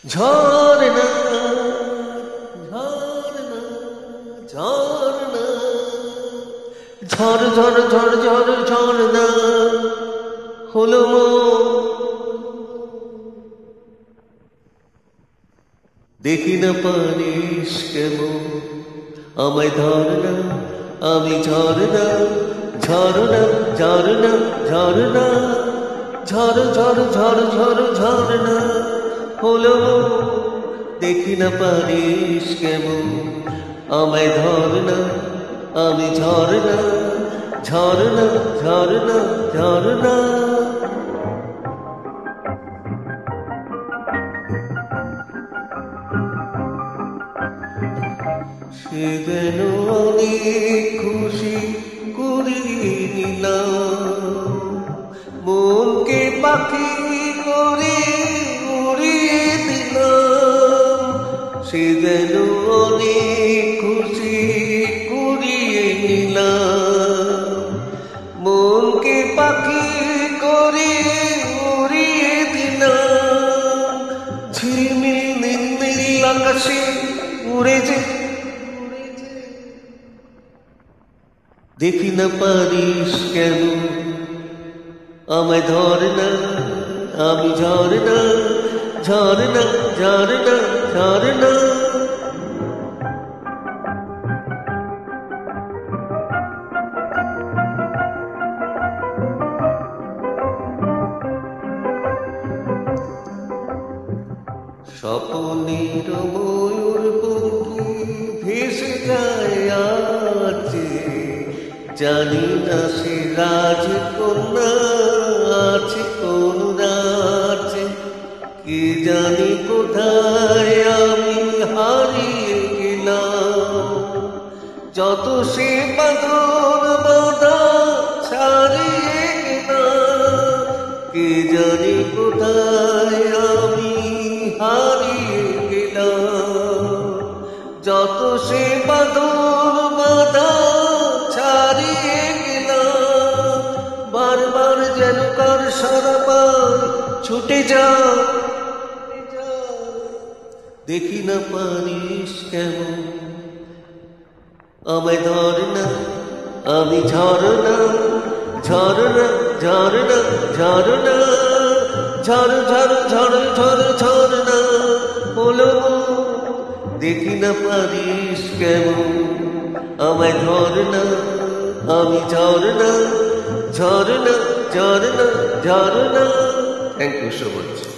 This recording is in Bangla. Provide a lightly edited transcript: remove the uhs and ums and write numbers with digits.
ঝরনা ঝরনা ঝরনা ঝর ঝর ঝর ঝর ঝরনা হলো দেখি না পারিস কেমন আমায় ধরনা আমি ঝরনা ঝরনা ঝরনা ঝরনা ঝর ঝর ঝর ঝর ঝরনা হলো দেখি না পারিস কেমন আমায় ধরনা আমি ঝরনা ঝরনা ঝরনা ঝরনা সে যেন অনেক খুশি করিয়ে নিলাম মনকে পাখি করে উড়িয়ে দিলাম সে যেন অনেক খুশি করিয়ে নিলাম মনকে পাখি করে উড়িয়ে দিলাম ঝিলমিল নীল নীল আকাশে উড়ে যে দেখি না পারিস কেন আমায় ধরনা আমি ঝরনা ঝরনা ঝরনা ঝরনা স্বপ্নের ময়ূর পঙ্খী ভেসে যায় আছে জানি না সে রাজকন্যা আছে কোন রাজ্যে কে জানি কোথায় আমি হারিয়ে গেলাম যত সে বাঁধন বাঁধা ছাড়িয়ে গেলাম কে জানি কোথায় আমি হারিয়ে গেলাম যত সে বাঁধন বাঁধা ছাড়িয়ে গেলাম বারবার যেন কার সারাবার ছুটে যা দেখি না পারিস কেমন আমায় ধরনা আমি ঝরনা ঝরনা ঝরনা ঝরনা ঝর ঝর ঝর ঝর ঝরনা হলো দেখি না পারিস কেমন আমায় ধরনা আমি ঝরনা ঝরনা ঝরনা ঝরনা থ্যাংক ইউ সো মাচ।